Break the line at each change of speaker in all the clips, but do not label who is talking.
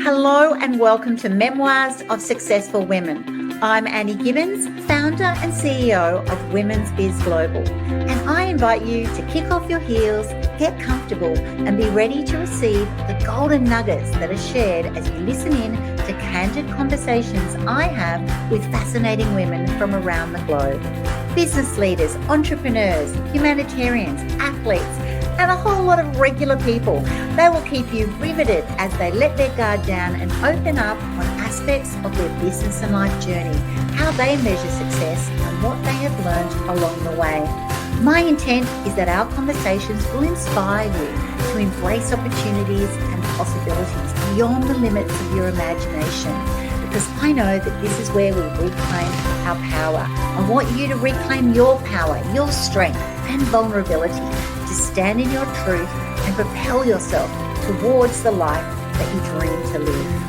Hello and welcome to Memoirs of Successful Women. I'm Annie Gibbins, founder and CEO of Women's Biz Global, and I invite you to kick off your heels, get comfortable, and be ready to receive the golden nuggets that are shared as you listen in to candid conversations I have with fascinating women from around the globe. Business leaders, entrepreneurs, humanitarians, athletes, and a whole lot of regular people. They will keep you riveted as they let their guard down and open up on aspects of their business and life journey, how they measure success and what they have learned along the way. My intent is that our conversations will inspire you to embrace opportunities and possibilities beyond the limits of your imagination, because I know that this is where we reclaim our power. I want you to reclaim your power, your strength and vulnerability, to stand in your truth and propel yourself towards the life that you dream to live.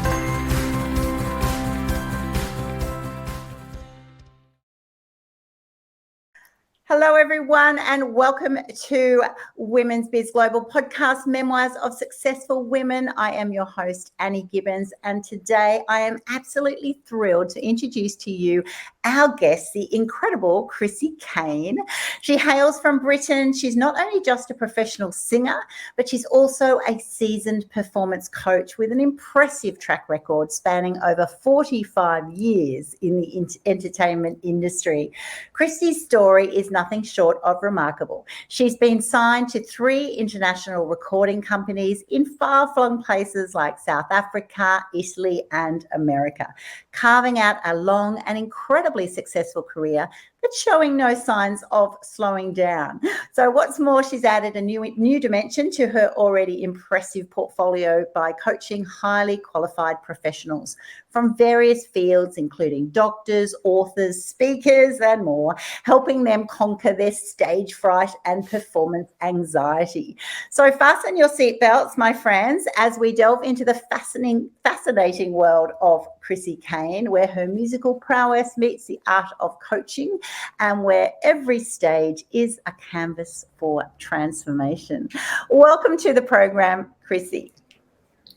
Hello, everyone, and welcome to Women's Biz Global Podcast, Memoirs of Successful Women. I am your host, Annie Gibbins, and today I am absolutely thrilled to introduce to you our guest, the incredible Chrissy Caine. She hails from Britain. She's not only just a professional singer, but she's also a seasoned performance coach with an impressive track record spanning over 45 years in the entertainment industry. Chrissy's story is nothing short of remarkable. She's been signed to 3 international recording companies in far-flung places like South Africa, Italy, and America, carving out a long and incredibly successful career that's showing no signs of slowing down. So what's more, she's added a new dimension to her already impressive portfolio by coaching highly qualified professionals from various fields, including doctors, authors, speakers, and more, helping them conquer their stage fright and performance anxiety. So fasten your seatbelts, my friends, as we delve into the fascinating world of Chrissy Caine, where her musical prowess meets the art of coaching and where every stage is a canvas for transformation. Welcome to the program, Chrissy.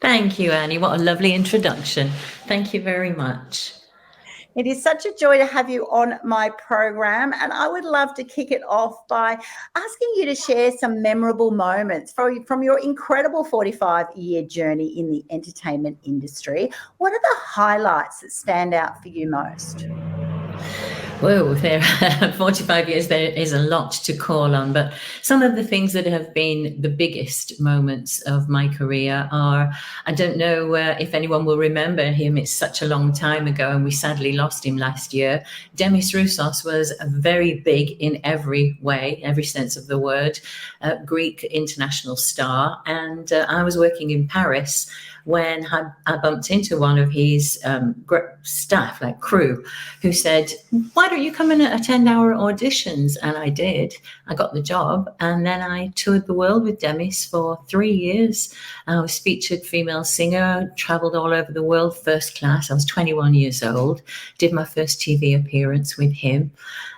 Thank you, Annie. What a lovely introduction. Thank you very much.
It is such a joy to have you on my program, and I would love to kick it off by asking you to share some memorable moments from your incredible 45-year journey in the entertainment industry. What are the highlights that stand out for you most?
Whoa, 45 years, there is a lot to call on, but some of the things that have been the biggest moments of my career are, I don't know if anyone will remember him, it's such a long time ago and we sadly lost him last year. Demis Roussos was very big in every way, every sense of the word, Greek international star, and I was working in Paris when I bumped into one of his staff, like crew, who said, why don't you come and attend our auditions? And I did. I got the job. And then I toured the world with Demis for 3 years. I was featured female singer, traveled all over the world, first class. I was 21 years old, did my first TV appearance with him.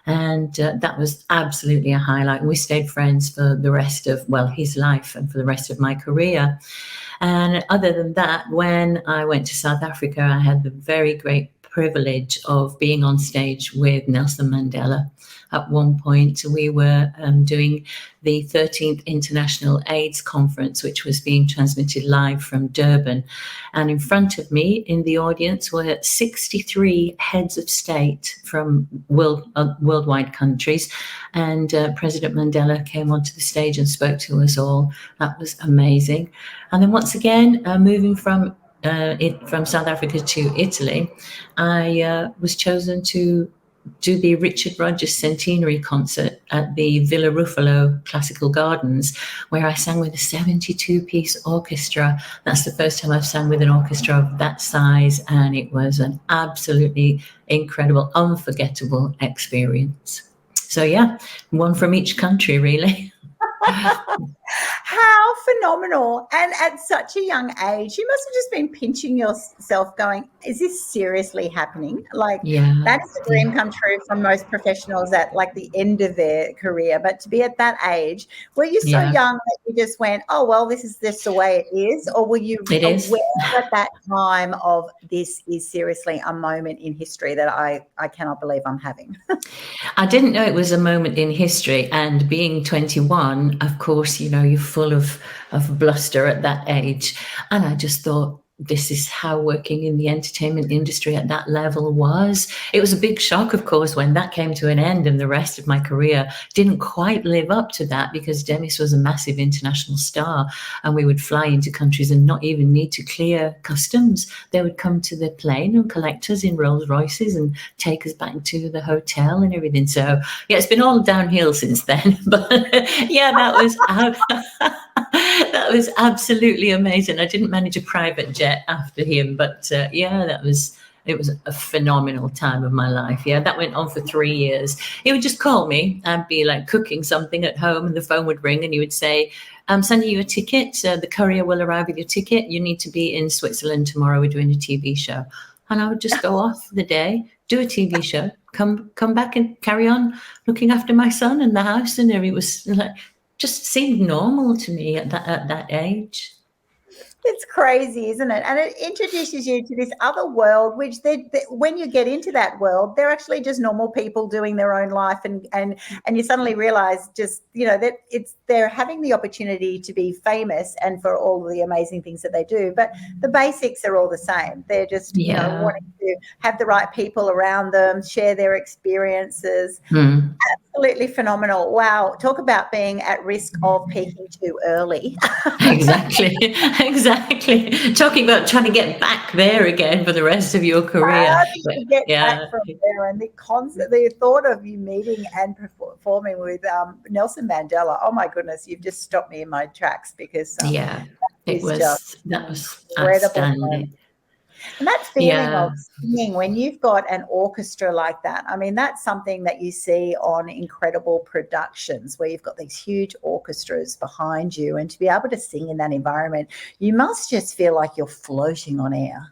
And that was absolutely a highlight. We stayed friends for the rest of, his life and for the rest of my career. And other than that, when I went to South Africa, I had the very great privilege of being on stage with Nelson Mandela. At one point, we were doing the 13th International AIDS Conference, which was being transmitted live from Durban. And in front of me in the audience were 63 heads of state from worldwide countries. And President Mandela came onto the stage and spoke to us all. That was amazing. And then once again, moving from South Africa to Italy, I was chosen to do the Richard Rodgers Centenary concert at the Villa Ruffalo Classical Gardens, where I sang with a 72-piece orchestra. That's the first time I've sang with an orchestra of that size, and it was an absolutely incredible, unforgettable experience. So yeah, one from each country, really.
How phenomenal. And at such a young age, you must have just been pinching yourself going, is this seriously happening? Like,
Yeah.
that is a dream come true for most professionals at like the end of their career. But to be at that age, were you so young that you just went, oh, well, this is just the way it is? Or were you aware at that time of this is seriously a moment in history that I cannot believe I'm having?
I didn't know it was a moment in history, and being 21, of course, you know, you're full of bluster at that age, and I just thought, this is how working in the entertainment industry at that level was. It was a big shock, of course, when that came to an end, and the rest of my career didn't quite live up to that, because Demis was a massive international star, and we would fly into countries and not even need to clear customs. They would come to the plane and collect us in Rolls Royces and take us back to the hotel and everything. So yeah, it's been all downhill since then. But yeah, that was absolutely amazing. I didn't manage a private jet after him, but yeah, it was a phenomenal time of my life. Yeah, that went on for 3 years. He would just call me. I'd be like cooking something at home, and the phone would ring, and he would say, I'm sending you a ticket. The courier will arrive with your ticket. You need to be in Switzerland tomorrow. We're doing a TV show. And I would just go off the day, do a TV show, come back and carry on looking after my son and the house, and it was like, just seemed normal to me at that age.
It's crazy, isn't it? And it introduces you to this other world, which when you get into that world, they're actually just normal people doing their own life, and you suddenly realize just, you know, that they're having the opportunity to be famous and for all the amazing things that they do, but the basics are all the same. They're just you know, wanting to have the right people around them, share their experiences. Absolutely phenomenal. Wow. Talk about being at risk of peaking too early.
Exactly. Talking about trying to get back there again for the rest of your career.
How did you get back from there? And the thought of you meeting and performing with Nelson Mandela, oh my goodness, you've just stopped me in my tracks, because
that was
incredible.
outstanding.
And that feeling of singing when you've got an orchestra like that, I mean, that's something that you see on incredible productions where you've got these huge orchestras behind you, and to be able to sing in that environment, you must just feel like you're floating on air.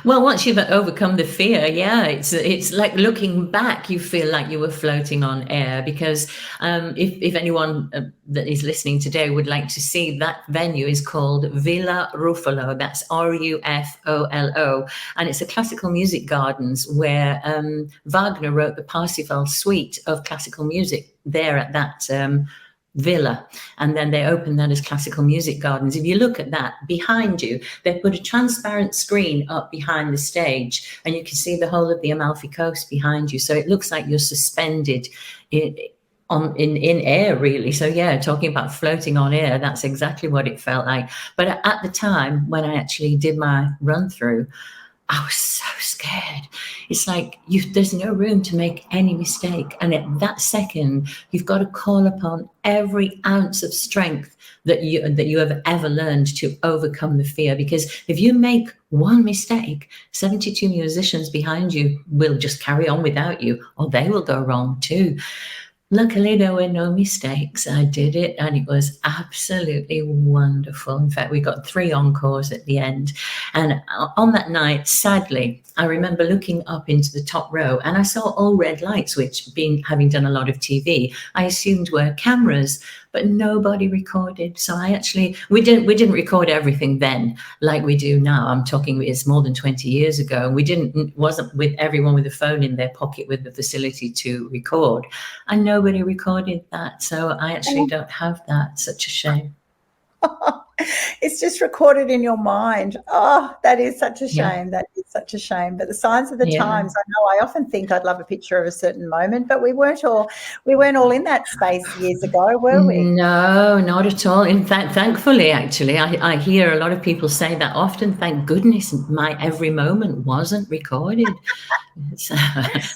Well, once you've overcome the fear, it's like looking back, you feel like you were floating on air, because if anyone that is listening today would like to see, that venue is called Villa Ruffolo. That's Rufolo, and it's a classical music gardens where Wagner wrote the Parsifal suite of classical music there at that villa, and then they opened that as classical music gardens. If you look at that behind you, they put a transparent screen up behind the stage, and you can see the whole of the Amalfi Coast behind you, so it looks like you're suspended in air, really. So yeah, talking about floating on air, that's exactly what it felt like. But at the time when I actually did my run through, I was so scared. It's like there's no room to make any mistake. And at that second, you've got to call upon every ounce of strength that you have ever learned to overcome the fear. Because if you make one mistake, 72 musicians behind you will just carry on without you, or they will go wrong too. Luckily, there were no mistakes. I did it, and it was absolutely wonderful. In fact, we got 3 encores at the end. And on that night, sadly, I remember looking up into the top row, and I saw all red lights, which, having done a lot of TV, I assumed were cameras, but nobody recorded. So we didn't record everything then like we do now. I'm talking, it's more than 20 years ago, and wasn't with everyone with a phone in their pocket with the facility to record, and nobody recorded that. So I actually don't have that. Such a shame.
It's just recorded in your mind. Oh, that is such a shame. That is such a shame. But the signs of the times, I know I often think I'd love a picture of a certain moment, but we weren't all in that space years ago, were we?
No, not at all. In fact, thankfully, actually, I hear a lot of people say that often. Thank goodness my every moment wasn't recorded.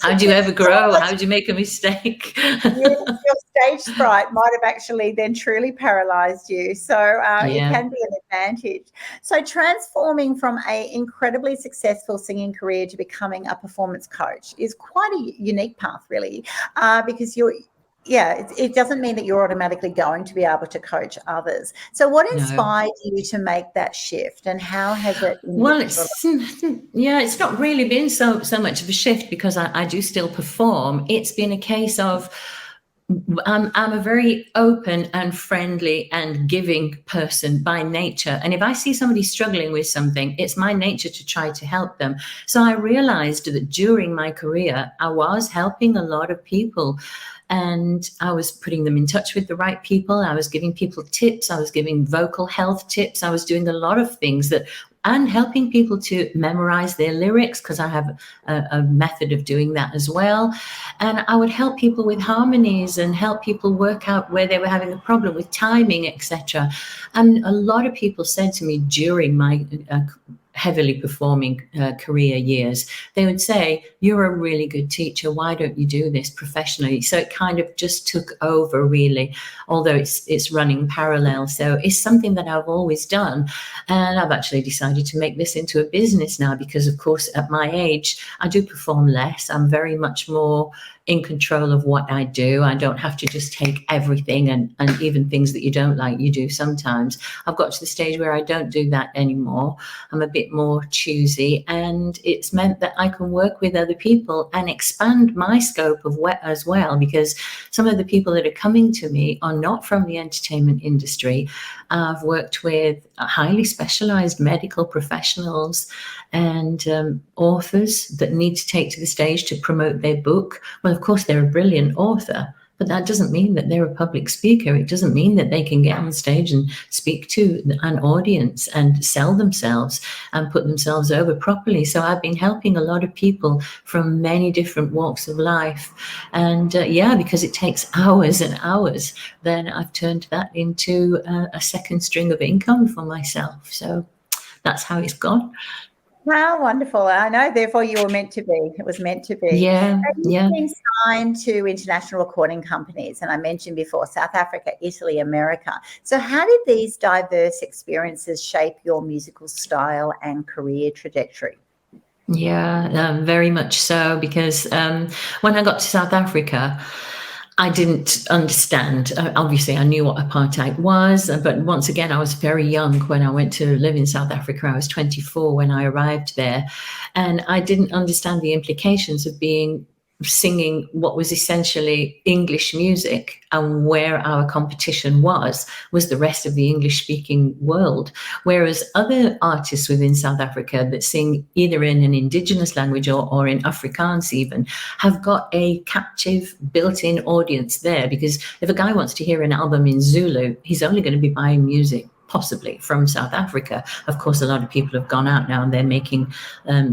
How do you ever grow? How do you make a mistake?
Your stage fright might have actually then truly paralyzed you. So it can be an advantage. So transforming from an incredibly successful singing career to becoming a performance coach is quite a unique path, really, because it doesn't mean that you're automatically going to be able to coach others. So what
No.
inspired you to make that shift, and how has it
Well,
enriched your life?
it's not really been so much of a shift, because I do still perform. It's been a case of I'm a very open and friendly and giving person by nature. And if I see somebody struggling with something, it's my nature to try to help them. So I realized that during my career, I was helping a lot of people. And I was putting them in touch with the right people. I was giving people tips. I was giving vocal health tips. I was doing a lot of things and helping people to memorize their lyrics, because I have a method of doing that as well. And I would help people with harmonies and help people work out where they were having a problem with timing, etc. And a lot of people said to me during my heavily performing career years, they would say, "You're a really good teacher. Why don't you do this professionally?" So it kind of just took over, really, although it's running parallel. So it's something that I've always done. And I've actually decided to make this into a business now, because, of course, at my age, I do perform less. I'm very much more in control of what I do. I don't have to just take everything, and even things that you don't like, you do sometimes. I've got to the stage where I don't do that anymore. I'm a bit more choosy, and it's meant that I can work with other people and expand my scope of what as well, because some of the people that are coming to me are not from the entertainment industry. I've worked with highly specialized medical professionals and authors that need to take to the stage to promote their book. Well, of course, they're a brilliant author, but that doesn't mean that they're a public speaker. It doesn't mean that they can get on stage and speak to an audience and sell themselves and put themselves over properly. So I've been helping a lot of people from many different walks of life. And because it takes hours and hours, then I've turned that into a second string of income for myself. So that's how it's gone.
How wonderful. I know, therefore you were meant to be. It was meant to be.
Yeah.
You've been signed to international recording companies, and I mentioned before South Africa, Italy, America. So how did these diverse experiences shape your musical style and career trajectory?
Yeah, very much so, because when I got to South Africa, I didn't understand. Obviously, I knew what apartheid was, but once again, I was very young when I went to live in South Africa. I was 24 when I arrived there, and I didn't understand the implications of singing what was essentially English music, and where our competition was the rest of the English-speaking world. Whereas other artists within South Africa that sing either in an indigenous language or in Afrikaans even have got a captive built-in audience there, because if a guy wants to hear an album in Zulu, he's only going to be buying music possibly from South Africa. Of course, a lot of people have gone out now and they're making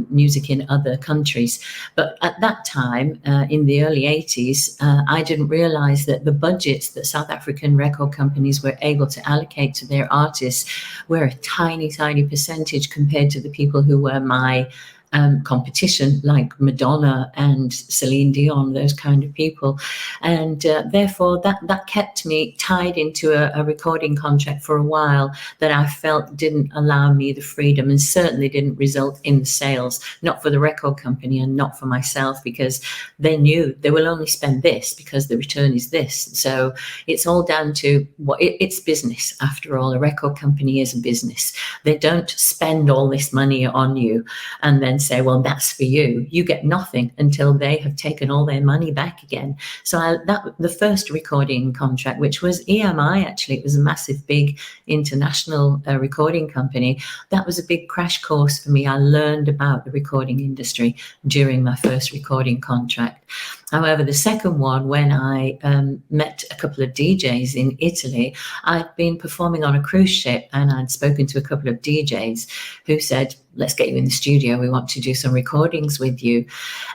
music in other countries. But at that time, in the early 80s, I didn't realize that the budgets that South African record companies were able to allocate to their artists were a tiny, tiny percentage compared to the people who were my competition, like Madonna and Celine Dion, those kind of people. And therefore that kept me tied into a recording contract for a while that I felt didn't allow me the freedom, and certainly didn't result in the sales, not for the record company and not for myself, because they knew they will only spend this because the return is this. So it's all down to it's business. After all, a record company is a business. They don't spend all this money on you and then say, well, that's for you. You get nothing until they have taken all their money back again. So the first recording contract, which was EMI, actually, it was a massive, big international recording company. That was a big crash course for me. I learned about the recording industry during my first recording contract. However, the second one, when I met a couple of DJs in Italy, I'd been performing on a cruise ship, and I'd spoken to a couple of DJs who said, let's get you in the studio. We want to do some recordings with you.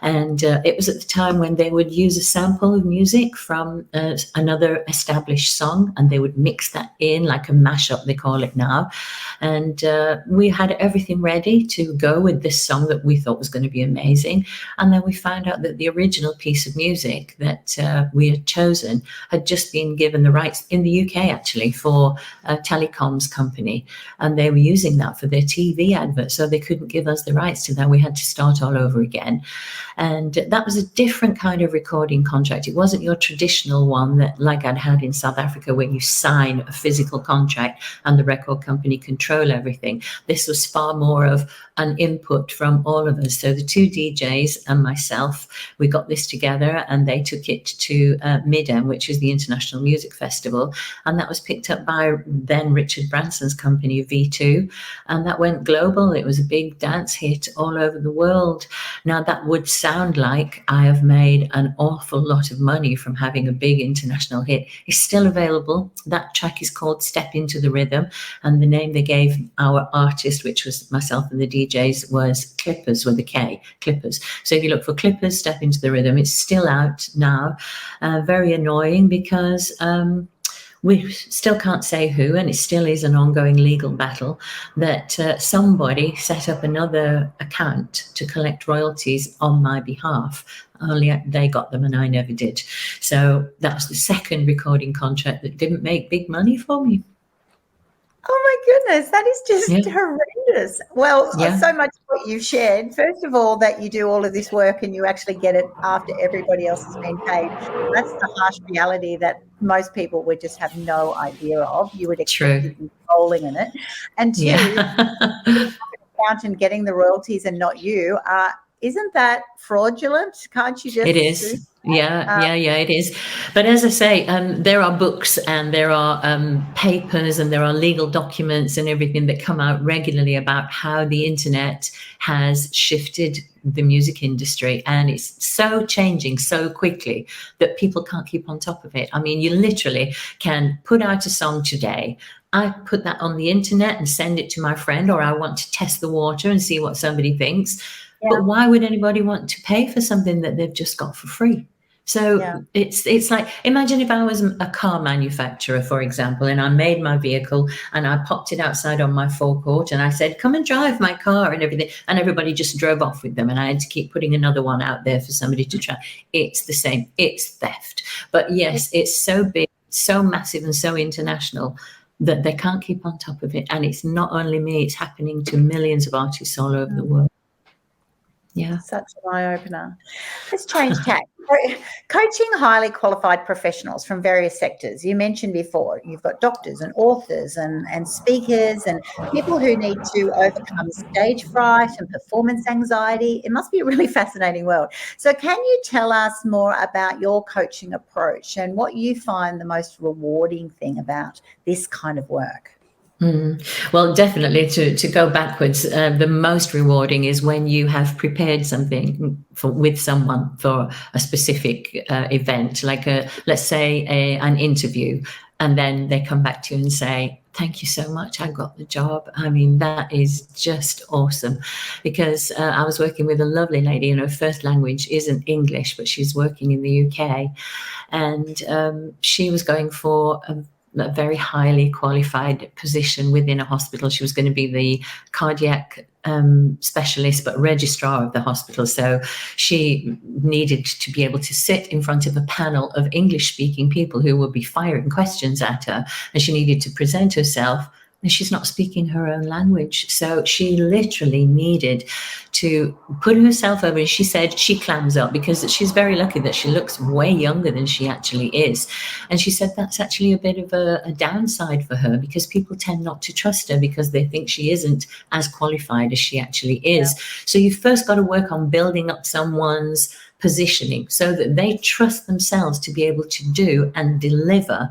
And it was at the time when they would use a sample of music from another established song, and they would mix that in like a mashup, they call it now. And we had everything ready to go with this song that we thought was going to be amazing. And then we found out that the original piece piece of music that we had chosen had just been given the rights in the UK, actually, for a telecoms company. And they were using that for their TV advert. So they couldn't give us the rights to that. We had to start all over again. And that was a different kind of recording contract. It wasn't your traditional one that, like I'd had in South Africa, where you sign a physical contract and the record company control everything. This was far more of an input from all of us. So the two DJs and myself, we got this together, and they took it to MIDEM, which is the International Music Festival. And that was picked up by then Richard Branson's company, V2. And that went global. It was a big dance hit all over the world. Now, that would sound like I have made an awful lot of money from having a big international hit. It's still available. That track is called Step Into the Rhythm. And the name they gave our artist, which was myself and the DJs, was Clippers with a K, Clippers. So if you look for Clippers, Step Into the Rhythm, it's still out now. Very annoying because we still can't say who, and it still is an ongoing legal battle, that somebody set up another account to collect royalties on my behalf. Only they got them and I never did. So that was the second recording contract that didn't make big money for me.
Oh my goodness, that is just horrendous. Well, so much what you've shared. First of all, that you do all of this work and you actually get it after everybody else has been paid. That's the harsh reality that most people would just have no idea of. You would expect you to be rolling in it. And two, and getting the royalties and not you. Isn't that fraudulent? Can't you just?
It is. Yeah, it is. But as I say, there are books and there are papers and there are legal documents and everything that come out regularly about how the internet has shifted the music industry, and it's so changing so quickly that people can't keep on top of it. I mean, you literally can put out a song today. I put that on the internet and send it to my friend, or I want to test the water and see what somebody thinks. Yeah. But why would anybody want to pay for something that they've just got for free? So it's like, imagine if I was a car manufacturer, for example, and I made my vehicle and I popped it outside on my forecourt and I said, come and drive my car and everything. And everybody just drove off with them. And I had to keep putting another one out there for somebody to try. It's the same. It's theft. But yes, it's so big, so massive and so international that they can't keep on top of it. And it's not only me, it's happening to millions of artists all over the world. Yeah.
Such an eye-opener. Let's change tack. Coaching highly qualified professionals from various sectors. You mentioned before, you've got doctors and authors and speakers and people who need to overcome stage fright and performance anxiety. It must be a really fascinating world. So can you tell us more about your coaching approach and what you find the most rewarding thing about this kind of work?
Well, definitely to go backwards, the most rewarding is when you have prepared something with someone for a specific event, like let's say an interview, and then they come back to you and say, thank you so much, I got the job. I mean, that is just awesome, because I was working with a lovely lady, and her first language isn't English, but she's working in the UK, and she was going for a very highly qualified position within a hospital. She was going to be the cardiac specialist, but registrar of the hospital. So she needed to be able to sit in front of a panel of English-speaking people who would be firing questions at her, and she needed to present herself, and she's not speaking her own language. So she literally needed to put herself over, and she said she clams up because she's very lucky that she looks way younger than she actually is. And she said that's actually a bit of a downside for her, because people tend not to trust her because they think she isn't as qualified as she actually is. Yeah. So you've first got to work on building up someone's positioning so that they trust themselves to be able to do and deliver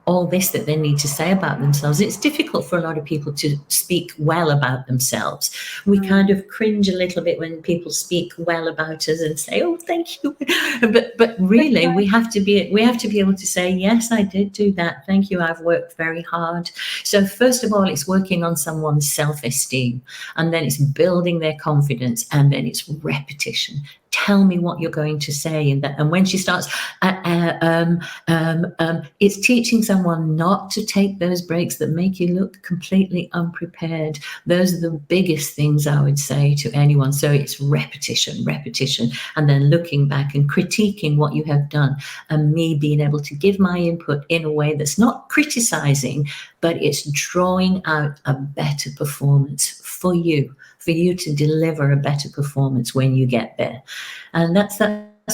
all this that they need to say about themselves. It's difficult for a lot of people to speak well about themselves. We kind of cringe a little bit when people speak well about us and say, "Oh, thank you," but really, we have to be able to say, "Yes, I did do that. Thank you. I've worked very hard." So first of all, it's working on someone's self-esteem, and then it's building their confidence, and then it's repetition. tell me what you're going to say. And when she starts, it's teaching someone not to take those breaks that make you look completely unprepared. Those are the biggest things I would say to anyone. So it's repetition, and then looking back and critiquing what you have done, and me being able to give my input in a way that's not criticizing, but it's drawing out a better performance for you to deliver a better performance when you get there. And that's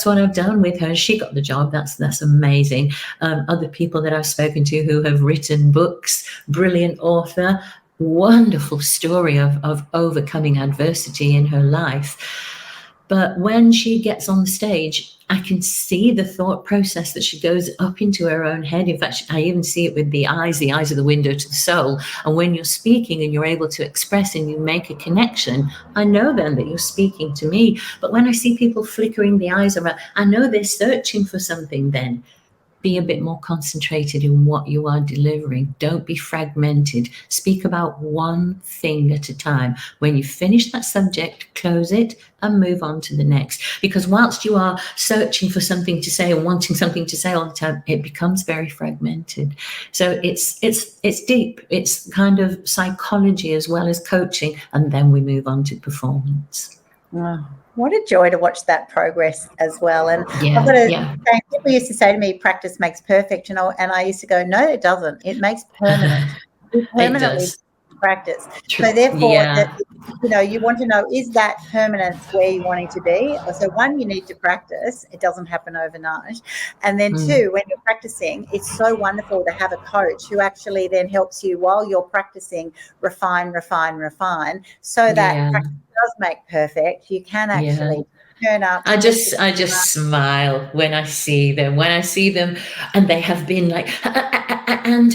what I've done with her. She got the job. That's amazing. Other people that I've spoken to who have written books, brilliant author, wonderful story of overcoming adversity in her life. But when she gets on the stage, I can see the thought process that she goes up into her own head. In fact, I even see it with the eyes are the window to the soul. And when you're speaking and you're able to express and you make a connection, I know then that you're speaking to me. But when I see people flickering the eyes around, I know they're searching for something then. Be a bit more concentrated in what you are delivering. Don't be fragmented. Speak about one thing at a time. When you finish that subject, close it and move on to the next. Because whilst you are searching for something to say and wanting something to say all the time, it becomes very fragmented. So it's deep. It's kind of psychology as well as coaching. And then we move on to performance.
Oh, what a joy to watch that progress as well. And I've got to say, people used to say to me, practice makes perfect, and I used to go, no, it doesn't. It makes permanent. You permanently practice.
True.
So therefore, you want to know, is that permanence where you're wanting to be? So one, you need to practice. It doesn't happen overnight. And then two, when you're practicing, it's so wonderful to have a coach who actually then helps you while you're practicing refine, so that practice does make perfect. You can actually turn up.
I just smile when I see them. And they have been like, and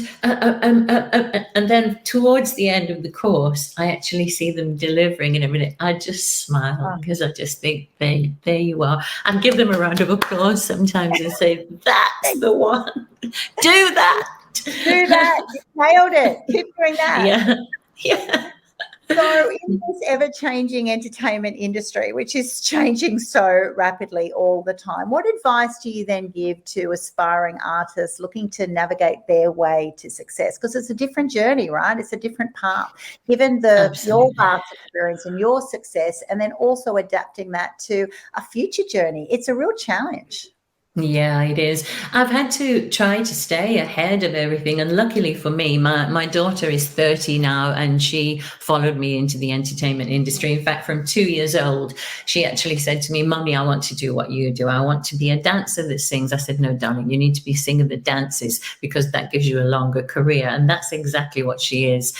then towards the end of the course, I actually see them delivering and everything. I just smile because I just think, there you are. And give them a round of applause sometimes and say, that's the one. Do that.
You nailed it. Keep doing that.
Yeah.
So in this ever-changing entertainment industry, which is changing so rapidly all the time, what advice do you then give to aspiring artists looking to navigate their way to success? Because it's a different journey, right? It's a different path. Given your past experience and your success, and then also adapting that to a future journey, it's a real challenge.
Yeah, it is. I've had to try to stay ahead of everything. And luckily for me, my daughter is 30 now, and she followed me into the entertainment industry. In fact, from 2 years old, she actually said to me, Mummy, I want to do what you do. I want to be a dancer that sings. I said, no, darling, you need to be a singer that dances, because that gives you a longer career. And that's exactly what she is.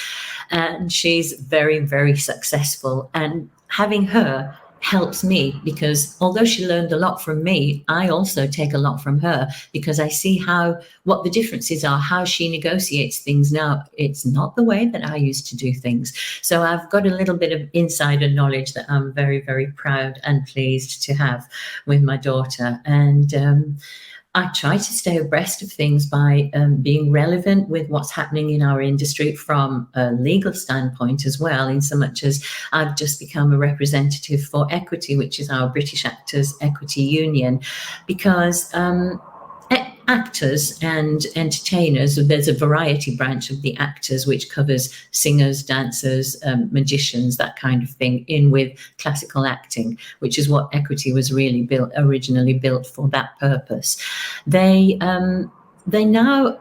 And she's very, very successful. And having her helps me, because although she learned a lot from me, I also take a lot from her, because I see what the differences are, how she negotiates things now. It's not the way that I used to do things. So I've got a little bit of insider knowledge that I'm very, very proud and pleased to have with my daughter. And I try to stay abreast of things by being relevant with what's happening in our industry from a legal standpoint as well, in so much as I've just become a representative for Equity, which is our British Actors Equity Union, because actors and entertainers, there's a variety branch of the actors which covers singers, dancers, magicians, that kind of thing, in with classical acting, which is what Equity was really originally built for, that purpose. They now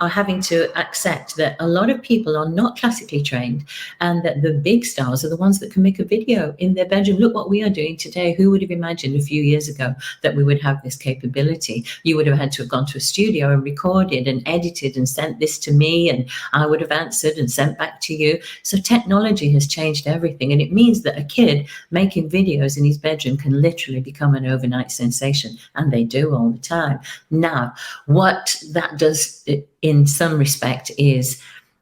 are having to accept that a lot of people are not classically trained, and that the big stars are the ones that can make a video in their bedroom. Look what we are doing today. Who would have imagined a few years ago that we would have this capability? You would have had to have gone to a studio and recorded and edited and sent this to me, and I would have answered and sent back to you. So technology has changed everything, and it means that a kid making videos in his bedroom can literally become an overnight sensation, and they do all the time. Now, what that does in some respect is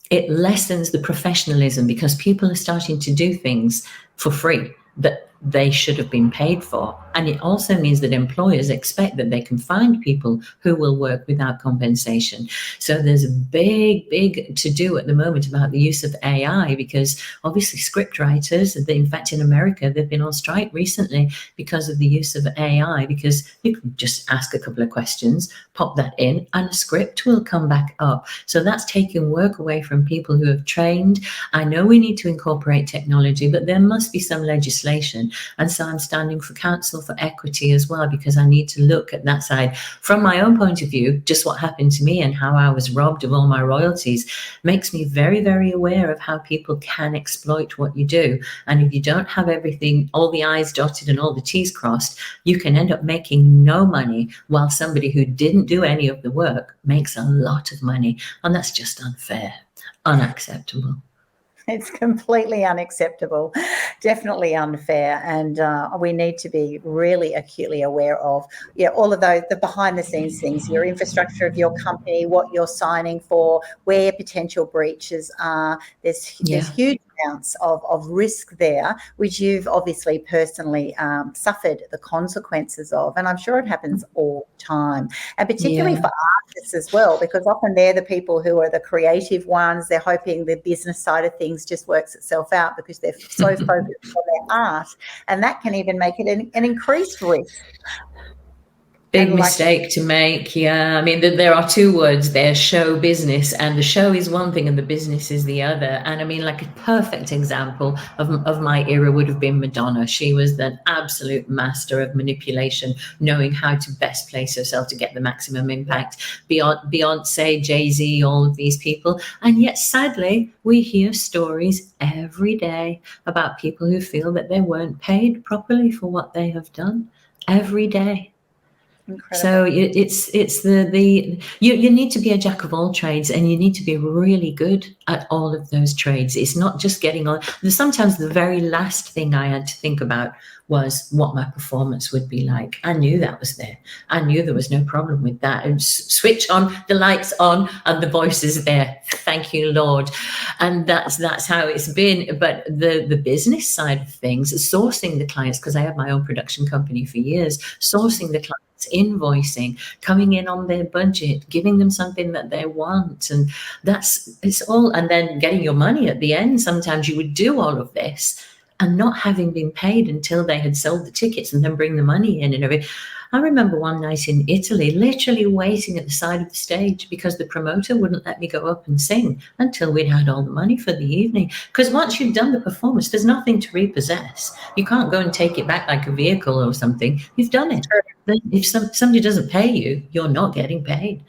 it lessens the professionalism, because people are starting to do things for free that they should have been paid for. And it also means that employers expect that they can find people who will work without compensation. So there's a big to do at the moment about the use of AI, because obviously script writers, in fact in America, they've been on strike recently because of the use of AI, because you can just ask a couple of questions, pop that in, and a script will come back up. So that's taking work away from people who have trained. I know we need to incorporate technology, but there must be some legislation. And so I'm standing for counsel for equity as well, because I need to look at that side. From my own point of view, just what happened to me and how I was robbed of all my royalties makes me very, very aware of how people can exploit what you do. And if you don't have everything, all the I's dotted and all the T's crossed, you can end up making no money, while somebody who didn't do any of the work makes a lot of money. And that's just unfair, unacceptable.
It's completely unacceptable, definitely unfair, and we need to be really acutely aware of all of those, the behind the scenes things, your infrastructure of your company, what you're signing for, where potential breaches are. There's huge amounts of risk there, which you've obviously personally suffered the consequences of, and I'm sure it happens all the time, and particularly for artists as well, because often they're the people who are the creative ones. They're hoping the business side of things just works itself out because they're so focused on their art, and that can even make it an increased risk.
Big mistake to make. Yeah, I mean, there are two words there: show business, and the show is one thing and the business is the other. And I mean, like a perfect example of my era would have been Madonna. She was the absolute master of manipulation, knowing how to best place herself to get the maximum impact. Beyonce, Jay-Z, all of these people. And yet, sadly, we hear stories every day about people who feel that they weren't paid properly for what they have done every day. Incredible. So it's you need to be a jack of all trades, and you need to be really good at all of those trades. It's not just getting on. Sometimes the very last thing I had to think about was what my performance would be like. I knew that was there. I knew there was no problem with that. And switch on, the lights on, and the voice is there. Thank you, Lord. And that's how it's been. But the business side of things, sourcing the clients, because I have my own production company for years, sourcing the clients, invoicing, coming in on their budget, giving them something that they want, and it's all, and then getting your money at the end. Sometimes you would do all of this and not having been paid until they had sold the tickets, and then bring the money in and everything. I remember one night in Italy, literally waiting at the side of the stage because the promoter wouldn't let me go up and sing until we'd had all the money for the evening. Because once you've done the performance, there's nothing to repossess. You can't go and take it back like a vehicle or something. You've done it. Then if somebody doesn't pay you, you're not getting paid.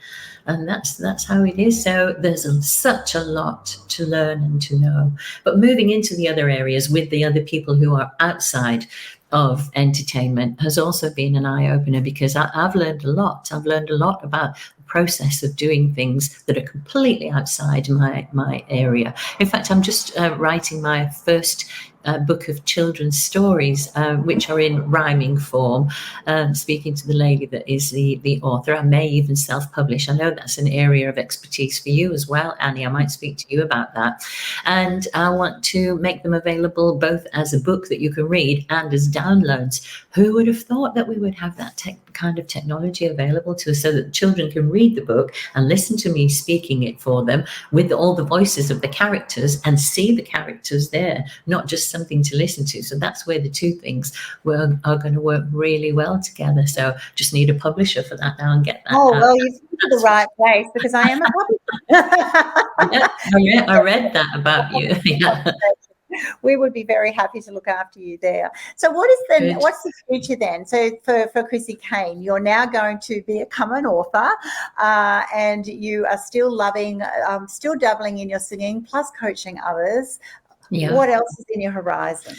And that's how it is. So there's such a lot to learn and to know. But moving into the other areas with the other people who are outside of entertainment has also been an eye-opener, because I've learned a lot. I've learned a lot about the process of doing things that are completely outside my area. In fact, I'm just writing my first book of children's stories, which are in rhyming form, speaking to the lady that is the author. I may even self-publish. I know that's an area of expertise for you as well, Annie. I might speak to you about that. And I want to make them available both as a book that you can read and as downloads. Who would have thought that we would have that kind of technology available to us, so that children can read the book and listen to me speaking it for them with all the voices of the characters and see the characters there, not just something to listen to. So that's where the two things are going to work really well together. So just need a publisher for that now and get that out.
Well, you've come to the right place, because I am a publisher.
Yeah, I read that about you. Yeah.
We would be very happy to look after you there. So what's the future then? So for Chrissy Caine, you're now going to become an author, and you are still still dabbling in your singing, plus coaching others. Yeah. What else is in your horizon?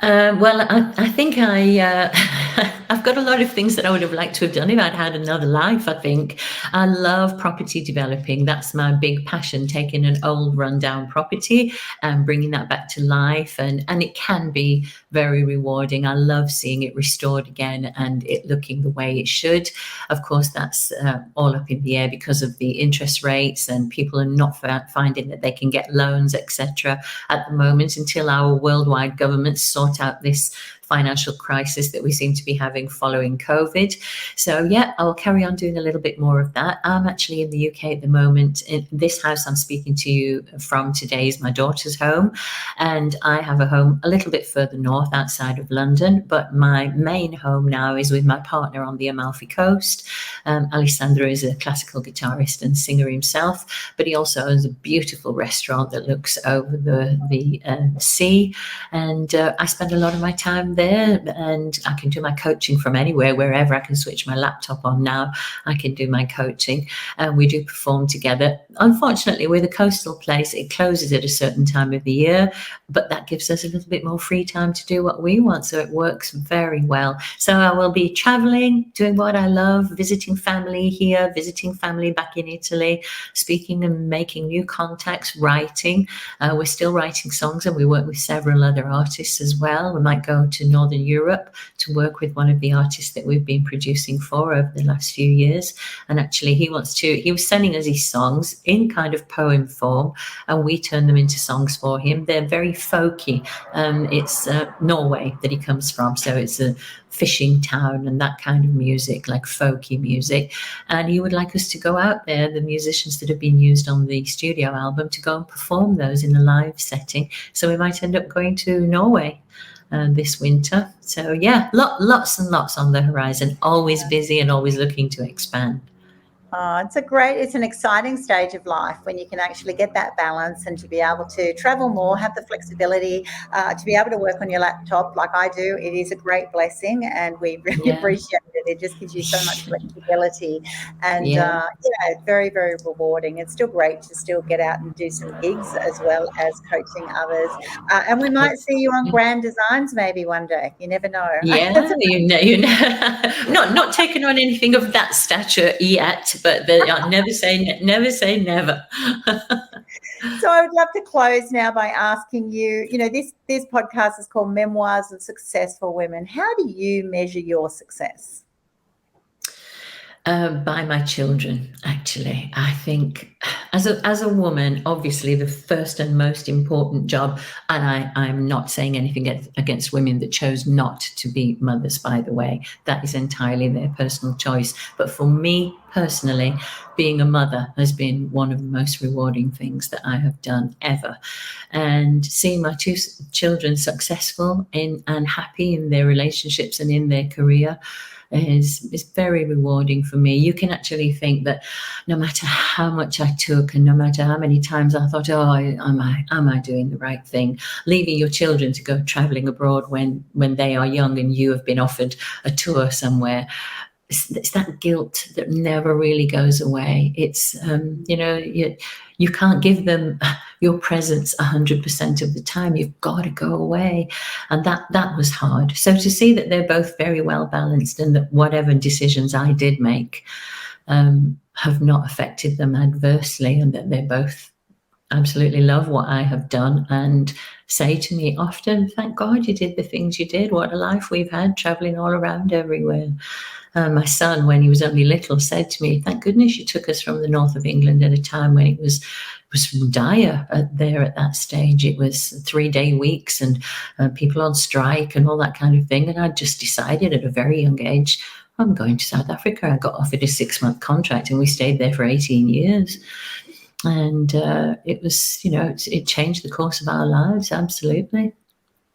Well, I think I've got a lot of things that I would have liked to have done if I'd had another life. I think I love property developing. That's my big passion, taking an old rundown property and bringing that back to life. And it can be very rewarding. I love seeing it restored again and it looking the way it should. Of course, that's all up in the air because of the interest rates, and people are not finding that they can get loans, etc. at the moment, until our worldwide governments sort out this financial crisis that we seem to be having following COVID. So yeah, I'll carry on doing a little bit more of that. I'm actually in the UK at the moment. In this house I'm speaking to you from today is my daughter's home, and I have a home a little bit further north outside of London, but my main home now is with my partner on the Amalfi Coast. Alessandro is a classical guitarist and singer himself, but he also owns a beautiful restaurant that looks over the sea, and I spend a lot of my time there, and I can do my coaching from anywhere, wherever I can switch my laptop on now. I can do my coaching, and we do perform together. Unfortunately, with a coastal place, it closes at a certain time of the year, but that gives us a little bit more free time to do what we want, so it works very well. So I will be traveling, doing what I love, visiting family here, visiting family back in Italy, speaking and making new contacts, writing. We're still writing songs, and we work with several other artists as well. We might go to Northern Europe to work with one of the artists that we've been producing for over the last few years. And actually he was sending us his songs in kind of poem form, and we turn them into songs for him. They're very folky. It's Norway that he comes from, so it's a fishing town and that kind of music, like folky music. And he would like us to go out there, the musicians that have been used on the studio album, to go and perform those in a live setting. So we might end up going to Norway this winter. So yeah, lots and lots on the horizon, always busy and always looking to expand.
It's an exciting stage of life when you can actually get that balance and to be able to travel more, have the flexibility, to be able to work on your laptop like I do. It is a great blessing, and we really appreciate it. It just gives you so much flexibility, and very, very rewarding. It's still great to still get out and do some gigs as well as coaching others. And we might see you on Grand Designs maybe one day. You never know.
Yeah, you know, not taking on anything of that stature yet. But never say never.
So I would love to close now by asking you, this podcast is called Memoirs of Successful Women. How do you measure your success?
By my children, actually. I think as a woman, obviously the first and most important job, and I'm not saying anything against women that chose not to be mothers, by the way. That is entirely their personal choice. But for me personally, being a mother has been one of the most rewarding things that I have done ever. And seeing my two children successful and happy in their relationships and in their career is very rewarding for me. You can actually think that no matter how much I took and no matter how many times I thought, am I doing the right thing? Leaving your children to go traveling abroad when they are young and you have been offered a tour somewhere. It's that guilt that never really goes away. It's, you can't give them your presence 100% of the time. You've got to go away. And that was hard. So to see that they're both very well balanced and that whatever decisions I did make have not affected them adversely, and that they both absolutely love what I have done and say to me often, thank God you did the things you did. What a life we've had, traveling all around everywhere. My son, when he was only little, said to me, thank goodness you took us from the north of England at a time when it was dire there at that stage. It was 3-day weeks and people on strike and all that kind of thing. And I just decided at a very young age, I'm going to South Africa. I got offered a 6-month contract and we stayed there for 18 years. And it was, it changed the course of our lives, absolutely.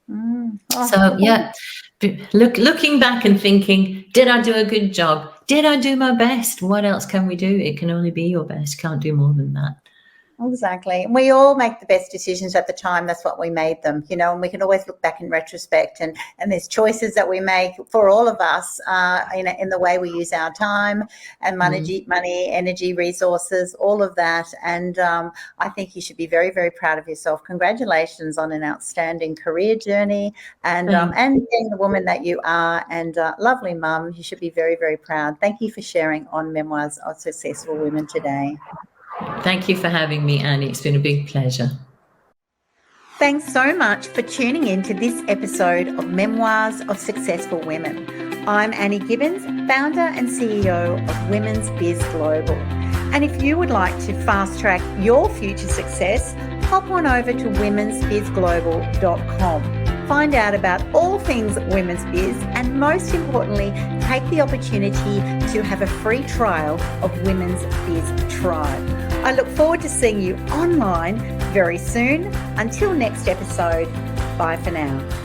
So, yeah, looking back and thinking, did I do a good job? Did I do my best? What else can we do? It can only be your best. Can't do more than that.
Exactly. And we all make the best decisions at the time. That's what we made them, and we can always look back in retrospect, and there's choices that we make for all of us in the way we use our time and money, energy, resources, all of that. And I think you should be very, very proud of yourself. Congratulations on an outstanding career journey and being the woman that you are, and lovely mum. You should be very, very proud. Thank you for sharing on Memoirs of Successful Women today.
Thank you for having me, Annie. It's been a big pleasure.
Thanks so much for tuning in to this episode of Memoirs of Successful Women. I'm Annie Gibbins, founder and CEO of Women's Biz Global. And if you would like to fast track your future success, hop on over to womensbizglobal.com. find out about all things women's biz, and most importantly, take the opportunity to have a free trial of Women's Biz Tribe. I look forward to seeing you online very soon. Until next episode, bye for now.